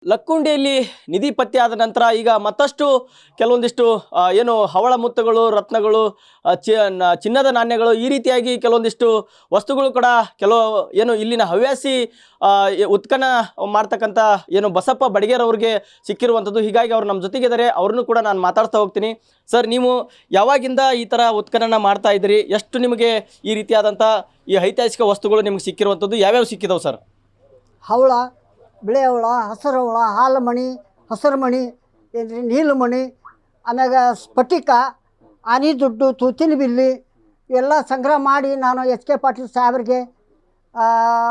ಲಕ್ಕುಂಡಿಯಲ್ಲಿ ನಿಧಿ ಪತ್ತೆ ಆದ ನಂತರ ಈಗ ಮತ್ತಷ್ಟು ಕೆಲವೊಂದಿಷ್ಟು ಏನು ಹವಳ ಮುತ್ತುಗಳು, ರತ್ನಗಳು, ಚಿನ್ನದ ನಾಣ್ಯಗಳು ಈ ರೀತಿಯಾಗಿ ಕೆಲವೊಂದಿಷ್ಟು ವಸ್ತುಗಳು ಕೂಡ ಏನು ಇಲ್ಲಿನ ಹವ್ಯಾಸಿ ಉತ್ಖನನ ಮಾಡ್ತಕ್ಕಂಥ ಏನು ಬಸಪ್ಪ ಬಡಿಗೇರ್ ಅವ್ರಿಗೆ ಸಿಕ್ಕಿರುವಂಥದ್ದು. ಹೀಗಾಗಿ ಅವ್ರು ನಮ್ಮ ಜೊತೆಗಿದ್ದಾರೆ, ಅವ್ರನ್ನೂ ಕೂಡ ನಾನು ಮಾತಾಡ್ತಾ ಹೋಗ್ತೀನಿ. ಸರ್, ನೀವು ಯಾವಾಗಿಂದ ಈ ಥರ ಉತ್ಖನನ ಮಾಡ್ತಾ ಇದ್ದೀರಿ? ಎಷ್ಟು ನಿಮಗೆ ಈ ರೀತಿಯಾದಂಥ ಈ ಐತಿಹಾಸಿಕ ವಸ್ತುಗಳು ನಿಮ್ಗೆ ಸಿಕ್ಕಿರುವಂಥದ್ದು ಯಾವ್ಯಾವ ಸಿಕ್ಕಿದಾವೆ ಸರ್? ಹವಳ, ಬಿಳೆ ಹವಳ, ಹಸಿರು ಹವಳ, ಹಾಲುಮಣಿ, ಹಸಿರು ಮಣಿ, ನೀಲಮಣಿ, ಆಮ್ಯಾಗ ಸ್ಫಟಿಕ, ಆನೆ ದುಡ್ಡು, ತೂತಿನ ಬಿಲ್ಲಿ ಇವೆಲ್ಲ ಸಂಗ್ರಹ ಮಾಡಿ ನಾನು ಎಚ್ ಕೆ ಪಾಟೀಲ್ ಸಾಹೇಬ್ರಿಗೆ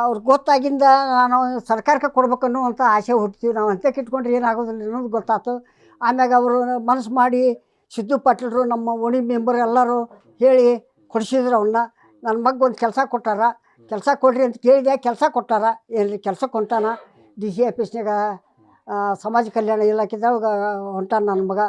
ಅವ್ರಿಗೆ ಗೊತ್ತಾಗಿಂದ ನಾನು ಸರ್ಕಾರಕ್ಕೆ ಕೊಡ್ಬೇಕು ಅನ್ನುವಂಥ ಆಸೆ ಹುಡ್ತೀವಿ. ನಾವು ಅಂತ್ಯಕ್ಕೆ ಇಟ್ಕೊಂಡ್ರೆ ಏನಾಗೋದಿಲ್ಲ ಅನ್ನೋದು ಗೊತ್ತಾಯ್ತು. ಆಮ್ಯಾಗ ಅವರು ಮನಸ್ಸು ಮಾಡಿ ಸಿದ್ದು ಪಾಟೀಲ್ರು ನಮ್ಮ ಓಣಿ ಮೆಂಬರ್ ಎಲ್ಲರೂ ಹೇಳಿ ಕೊಡಿಸಿದ್ರು. ಅವನ್ನ ನನ್ನ ಮಗ ಒಂದು ಕೆಲಸ ಕೊಟ್ಟಾರ, ಕೆಲಸ ಕೊಡ್ರಿ ಅಂತ ಕೇಳಿದೆ, ಕೆಲಸ ಕೊಟ್ಟಾರ. ಏನು ರೀ ಕೆಲಸ ಹೊಂಟಾನ ಡಿ ಸಿ ಆಫೀಸ್ನಾಗ ಸಮಾಜ ಕಲ್ಯಾಣ ಇಲಾಖೆದಾಗ ಹೊಂಟಾನ ನನ್ನ ಮಗ.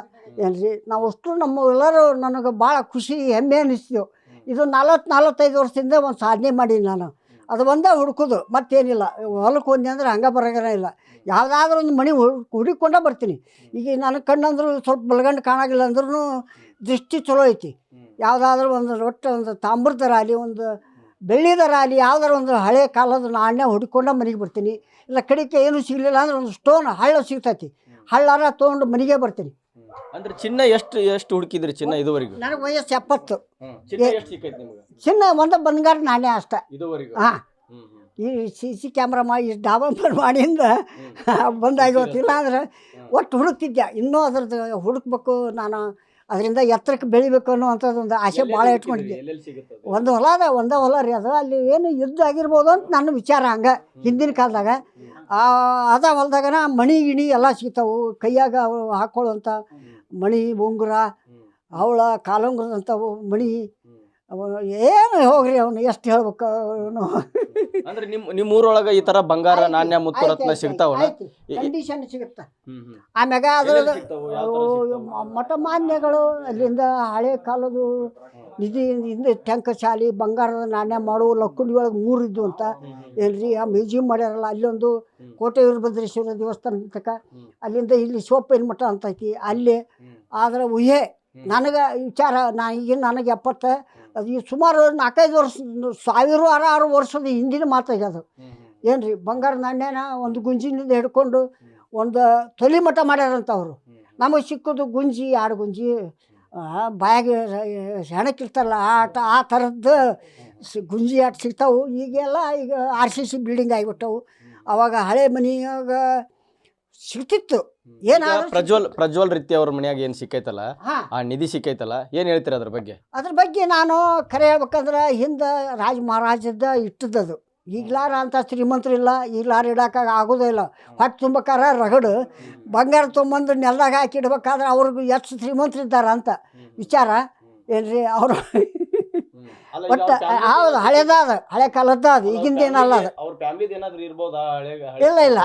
ಏನು ರೀ ನಾವು ಅಷ್ಟು ನಮ್ಮ ಎಲ್ಲರೂ ನನಗೆ ಭಾಳ ಖುಷಿ ಹೆಮ್ಮೆ ಅನ್ನಿಸ್ತೀವಿ. ಇದು 40-45 ವರ್ಷದಿಂದ ಒಂದು ಸಾಧನೆ ಮಾಡೀನಿ ನಾನು. ಅದು ಒಂದೇ ಹುಡುಕೋದು, ಮತ್ತೇನಿಲ್ಲ. ಹೊಲಕ್ಕೆ ಹೋದ್ನಿ ಅಂದ್ರೆ ಹಂಗೆ ಬರೋಗನೇ ಇಲ್ಲ. ಯಾವುದಾದ್ರೂ ಒಂದು ಮನೆ ಹುಡುಕೊಂಡೇ ಬರ್ತೀನಿ. ಈಗ ನನಗೆ ಕಣ್ಣಂದ್ರೂ ಸ್ವಲ್ಪ ಬಲಗಂಡು ಕಾಣಾಗಿಲ್ಲ ಅಂದ್ರೂ ದೃಷ್ಟಿ ಚಲೋ ಐತಿ. ಯಾವುದಾದ್ರೂ ಒಂದು ಒಟ್ಟು ಒಂದು ತಾಮ್ರದರ ಆಗಲಿ, ಒಂದು ಬೆಳ್ಳಿದರ ಆಗಲಿ, ಯಾವ್ದಾರು ಒಂದು ಹಳೆ ಕಾಲದ ನಾಣ್ಯ ಹುಡ್ಕೊಂಡ ಮನೆಗೆ ಬರ್ತೀನಿ. ಇಲ್ಲ ಕಡಿಕೆ ಏನೂ ಸಿಗಲಿಲ್ಲ ಅಂದ್ರೆ ಒಂದು ಸ್ಟೋನ್ ಹಳ್ಳ ಸಿಗ್ತೈತಿ, ಹಳ್ಳಾರ ತೊಗೊಂಡು ಮನೆಗೆ ಬರ್ತೀನಿ. ಅಂದ್ರೆ ಚಿನ್ನ ಎಷ್ಟು ಹುಡುಕಿದ್ರಿ ಚಿನ್ನ ಇದುವರೆಗೂ? ನನಗೆ ವಯಸ್ಸು 70. ಚಿನ್ನ ಒಂದು ಬಂಗಾರ ನಾಣ್ಯ ಅಷ್ಟೇ ಹಾಂ. ಈ ಸಿ ಕ್ಯಾಮ್ರಾ ಮಾಡಿ ಡಾಬಂಬರ್ ಮಾಡಿಂದ ಬಂದಾಗಿ ಗೊತ್ತಿಲ್ಲ ಅಂದ್ರೆ ಒಟ್ಟು ಹುಡುಕ್ತಿದ್ದೆ. ಇನ್ನೂ ಅದ್ರದ್ದು ಹುಡುಕ್ಬೇಕು, ನಾನು ಅದರಿಂದ ಎತ್ತರಕ್ಕೆ ಬೆಳಿಬೇಕು ಅನ್ನೋವಂಥದ್ದು ಒಂದು ಆಸೆ ಭಾಳ ಇಟ್ಕೊಂಡಿದ್ದೆ. ಒಂದು ಹೊಲ ಅದ, ಒಂದೇ ಹೊಲ ರೀ ಅದು. ಅಲ್ಲಿ ಏನು ಯುದ್ಧ ಆಗಿರ್ಬೋದು ಅಂತ ನನ್ನ ವಿಚಾರ. ಹಂಗೆ ಹಿಂದಿನ ಕಾಲದಾಗ ಅದ ಹೊಲದಾಗನ ಮಣಿ ಗಿಣಿ ಎಲ್ಲ ಸಿಗ್ತಾವೆ. ಕೈಯಾಗ ಹಾಕ್ಕೊಳ್ಳುವಂಥ ಮಣಿ, ಉಂಗುರ, ಹವಳ, ಕಾಲುಂಗುರದಂಥವು ಮಣಿ. ಏನು ಹೋಗ್ರಿ ಅವನು ಎಷ್ಟು ಹೇಳ್ಬೇಕು ಅವನು. ಅಂದ್ರೆ ನಿಮ್ಮೂರೊಳಗೆ ಈ ತರ ಬಂಗಾರ, ನಾಣ್ಯ, ಮುತ್ತು, ರತ್ನ ಸಿಗ್ತಾವ? ಕಂಡೀಷನ್ ಸಿಗುತ್ತೆ. ಆಮ್ಯಾಗ ಅದ್ರ ಮಠ ಮಾನ್ಯಗಳು ಅಲ್ಲಿಂದ ಹಳೆ ಕಾಲದ ನಿಧಿ ಟ್ಯಾಂಕ್ ಶಾಲಿ ಬಂಗಾರದ ನಾಣ್ಯ ಮಾಡುವ ಲಕ್ಕುಂಡಿ ಒಳಗೆ 3 ಇದ್ದು ಅಂತ. ಏನ್ರಿ ಆ ಮ್ಯೂಸಿಯಂ ಮಾಡ್ಯಾರಲ್ಲ, ಅಲ್ಲೊಂದು ಕೋಟೆ ವೀರಭದ್ರೇಶ್ವರ ದೇವಸ್ಥಾನ ತಕ, ಅಲ್ಲಿಂದ ಇಲ್ಲಿ ಸೋಪಿನ ಮಠ ಅಂತೈತಿ ಅಲ್ಲಿ. ಆದ್ರೆ ಊಹೆ ನನಗೆ ವಿಚಾರ, ಈಗಿನ ನನಗೆ 70, ಅದು ಈ ಸುಮಾರು 4-5 ವರ್ಷ, 1000-6 ವರ್ಷದ ಹಿಂದಿನ ಮಾತಾಗ್ಯದು. ಏನು ರೀ ಬಂಗಾರ ನಾಣ್ಯನ ಒಂದು ಗುಂಜಿನಿಂದ ಹಿಡ್ಕೊಂಡು ಒಂದು ತೊಲಿ ಮಠ ಮಾಡ್ಯಾರಂತ ಅವರು. ನಮಗೆ ಸಿಕ್ಕೋದು ಗುಂಜಿ, 2 ಗುಂಜಿ, ಬಾಯಾಗೆ ಹೆಣಕ್ಕಿರ್ತಾರಲ್ಲ ಆ ಥರದ್ದು ಗುಂಜಿ ಆಟ ಸಿಗ್ತಾವೆ. ಈಗೆಲ್ಲ ಈಗ RCC ಬಿಲ್ಡಿಂಗ್ ಆಗಿಬಿಟ್ಟವು. ಅವಾಗ ಹಳೆ ಮನೆಯಾಗ ಸಿಗ್ತಿತ್ತು. ಪ್ರಜ್ವಲ್ ರೀತಿ ಅವ್ರ ಮನ್ಯಾಗ ಏನು ಸಿಕ್ಕೈತಲ್ಲ, ಆ ನಿಧಿ ಸಿಕ್ಕೈತಲ್ಲ, ಏನು ಹೇಳ್ತೀರ ಅದ್ರ ಬಗ್ಗೆ? ಅದ್ರ ಬಗ್ಗೆ ನಾನು ಖರೆ ಹೇಳ್ಬೇಕಂದ್ರೆ ಹಿಂದೆ ರಾಜ ಮಹಾರಾಜದ ಇಟ್ಟದ್ದು. ಈಗ್ಲಾರ ಅಂತ ಶ್ರೀಮಂತರಿಲ್ಲ, ಈಗ್ಲಾರ ಇಡೋಕ್ಕಾಗ ಆಗೋದೇ ಇಲ್ಲ. ಹೊಟ್ಟೆ ತುಂಬಕಾರ ರಗಡು ಬಂಗಾರ ತೊಗೊಂಬಂದು ನೆಲದಾಗ ಹಾಕಿ ಇಡ್ಬೇಕಾದ್ರೆ ಅವ್ರಿಗೆ ಎಷ್ಟು ಶ್ರೀಮಂತರಿದ್ದಾರ ಅಂತ ವಿಚಾರ. ಏನ್ರಿ ಅವರು ಒಟ್ಟು ಹೌದು, ಹಳೇದಾದ, ಹಳೆ ಕಾಲದ ಅದು, ಈಗಿಂದೇನಲ್ಲ ಅದು. ಇಲ್ಲ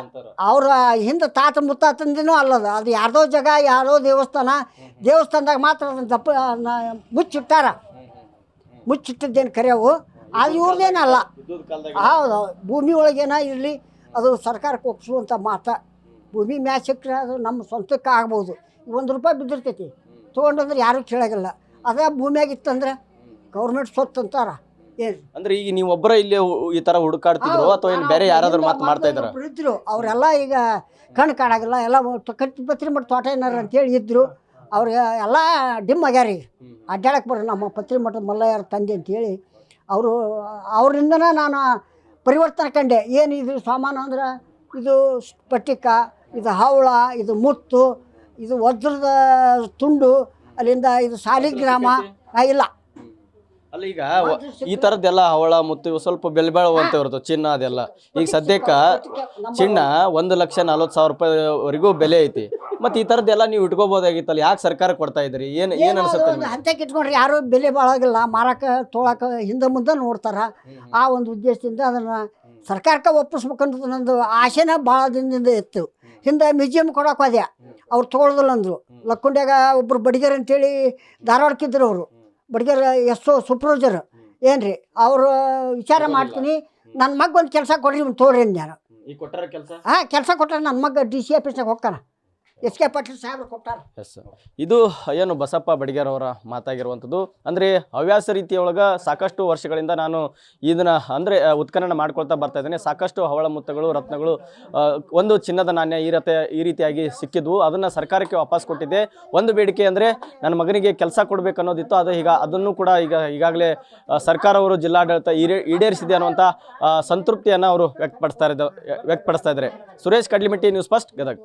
ಅವ್ರ ಹಿಂದೆ ತಾತ ಮುತ್ತಾತಂದಿನೂ ಅಲ್ಲದು. ಅದು ಯಾರ್ದೋ ಜಾಗ, ಯಾರ್ದೋ ದೇವಸ್ಥಾನದಾಗ ಮಾತ್ರ ಅದನ್ನು ಮುಚ್ಚಿಟ್ಟಾರ. ಮುಚ್ಚಿಟ್ಟಿದ್ದೇನು ಕರೆಯವು, ಅದು ಇವ್ರದ್ದೇನಲ್ಲ. ಹೌದು, ಭೂಮಿ ಒಳಗೇನ ಇರಲಿ, ಅದು ಸರ್ಕಾರಕ್ಕೆ ಒಪ್ಪಿಸುವಂಥ ಮಾತ. ಭೂಮಿ ಮ್ಯಾಚ್ ಸಿಕ್ಕರೆ ಅದು ನಮ್ಮ ಸ್ವಂತಕ್ಕೆ ಆಗ್ಬೋದು. ₹1 ಬಿದ್ದಿರ್ತೈತಿ, ತೊಗೊಂಡಂದ್ರೆ ಯಾರೂ ಕೇಳಾಗಿಲ್ಲ. ಅದೇ ಭೂಮಿಯಾಗಿತ್ತಂದ್ರೆ ಗೌರ್ಮೆಂಟ್ ಸ್ವತ್ತು ಅಂತಾರ. ಏನು ಅಂದ್ರೆ ಈಗ ನೀವು ಒಬ್ಬರ ಇಲ್ಲಿ ಈ ತರ ಹುಡುಕಾಡ್ತಿದ್ರು ಅಥವಾ ಏನು ಬೇರೆ ಯಾರಾದ್ರೂ ಮಾಡ್ತಾ ಇದ್ರು? ಇದ್ರು ಅವರೆಲ್ಲ, ಈಗ ಕಣ್ಣು ಕಾಣಾಗಿಲ್ಲ, ಎಲ್ಲ ಪತ್ರಿ ಮಠ ತೋಟ ಏನಾರ ಅಂತೇಳಿ ಇದ್ರು. ಅವ್ರಿಗೆ ಎಲ್ಲ ಡಿಮ್ ಆಗ್ಯಾರೀ, ಅಡ್ಡಾಡಕ್ಕೆ ಬರ್ರಿ ನಮ್ಮ ಪತ್ರಿ ಮಠದ ಮಲ್ಲಯ್ಯರ ತಂದೆ ಅಂತೇಳಿ. ಅವರಿಂದನೇ ನಾನು ಪರಿವರ್ತನೆ ಕಂಡೆ. ಏನು ಇದು ಸಾಮಾನು ಅಂದ್ರೆ, ಇದು ಸ್ಫಟಿಕ, ಇದು ಹವಳ, ಇದು ಮುತ್ತು, ಇದು ವಜ್ರದ ತುಂಡು, ಅಲ್ಲಿಂದ ಇದು ಸಾಲಿಗ್ರಾಮ ಇಲ್ಲ. ಅಲ್ಲ ಈಗ ಈ ತರದ್ದೆಲ್ಲ ಹವಳ ಮುತ್ತು ಸ್ವಲ್ಪ ಬೆಲೆ ಬಾಳುವಂತ ಇರುತ್ತೆ. ಚಿನ್ನ ಅದೆಲ್ಲ ಈಗ ಸದ್ಯಕ್ಕೆ ಚಿನ್ನ ₹1,40,000 ಬೆಲೆ ಐತಿ. ಮತ್ತೆ ಈ ತರದ್ದೆಲ್ಲ ನೀವು ಇಟ್ಕೋಬಹುದಾಗಿತ್ತಲ್ಲ, ಯಾಕೆ ಸರ್ಕಾರ ಕೊಡ್ತಾ ಇದ್ರಿ? ಏನು ಅನ್ಸುತ್ತೆ? ಹಂತಕ್ಕೆ ಇಟ್ಕೊಂಡ್ರೆ ಯಾರು ಬೆಲೆ ಬಾಳಾಗಿಲ್ಲ, ಮಾರಕ್ಕೆ ತೊಳಕ್ಕೆ ಹಿಂದೆ ಮುಂದೆ ನೋಡ್ತಾರ. ಆ ಒಂದು ಉದ್ದೇಶದಿಂದ ಅದನ್ನು ಸರ್ಕಾರಕ್ಕೆ ಒಪ್ಪಿಸ್ಬೇಕನ್ನೋದು ನಂದು ಆಸೆನ ಭಾಳ ದಿನದಿಂದ ಇತ್ತು. ಹಿಂದೆ ಮ್ಯೂಸಿಯಂ ಕೊಡೋಕೆ ಹೋದೆ, ಅವ್ರು ತೊಗೊಳ್ದಿಲ್ಲ ಅಂದರು. ಲಕ್ಕುಂಡ್ಯಾಗ ಒಬ್ಬರು ಬಡಿಗೇರ್ ಅಂತೇಳಿ ಧಾರವಾಡಕ್ಕಿದ್ರು. ಅವರು ಬಡಿಗೇರ್ ಸುಪ್ರೂಜರ್. ಏನು ರೀ ಅವರು ವಿಚಾರ ಮಾಡ್ತೀನಿ, ನನ್ನ ಮಗ ಒಂದು ಕೆಲಸ ಕೊಡ್ರಿ, ಇವ್ನು ತೋಡ್ರಿ ನಾನು. ಈಗ ಕೊಟ್ಟಾರ ಕೆಲಸ. ಹಾಂ ಕೆಲಸ ಕೊಟ್ಟಾರ. ನನ್ನ ಮಗ ಡಿ ಸಿ ಆಫೀಸ್ನಾಗ ಹೋಗ್ತಾನೆ. ಎಸ್ ಕೆ ಪಾಟೀಲ್ ಸಾಹೇಬ್ರು ಕೊಟ್ಟಾರ. ಎಸ್, ಇದು ಏನು ಬಸಪ್ಪ ಬಡಿಗೇರ್ ಅವರ ಮಾತಾಗಿರುವಂಥದ್ದು. ಅಂದರೆ ಹವ್ಯಾಸ ರೀತಿಯೊಳಗೆ ಸಾಕಷ್ಟು ವರ್ಷಗಳಿಂದ ನಾನು ಇದನ್ನು ಅಂದರೆ ಉತ್ಖನನ ಮಾಡ್ಕೊಳ್ತಾ ಬರ್ತಾ ಇದ್ದೇನೆ. ಸಾಕಷ್ಟು ಹವಳ ಮುತ್ತಗಳು, ರತ್ನಗಳು, ಒಂದು ಚಿನ್ನದ ನಾಣ್ಯ ಈ ರೀತಿಯಾಗಿ ಸಿಕ್ಕಿದ್ವು. ಅದನ್ನು ಸರ್ಕಾರಕ್ಕೆ ವಾಪಸ್ ಕೊಟ್ಟಿದ್ದೆ. ಒಂದು ಬೇಡಿಕೆ ಅಂದರೆ ನನ್ನ ಮಗನಿಗೆ ಕೆಲಸ ಕೊಡಬೇಕು ಅನ್ನೋದಿತ್ತು. ಅದು ಅದನ್ನು ಕೂಡ ಈಗಾಗಲೇ ಸರ್ಕಾರವರು ಜಿಲ್ಲಾಡಳಿತ ಈಡೇರಿಸಿದೆ ಅನ್ನುವಂಥ ಸಂತೃಪ್ತಿಯನ್ನು ಅವರು ವ್ಯಕ್ತಪಡಿಸ್ತಾ ಇದ್ದಾರೆ. Suresh Kadlimitti, News First, Gadag.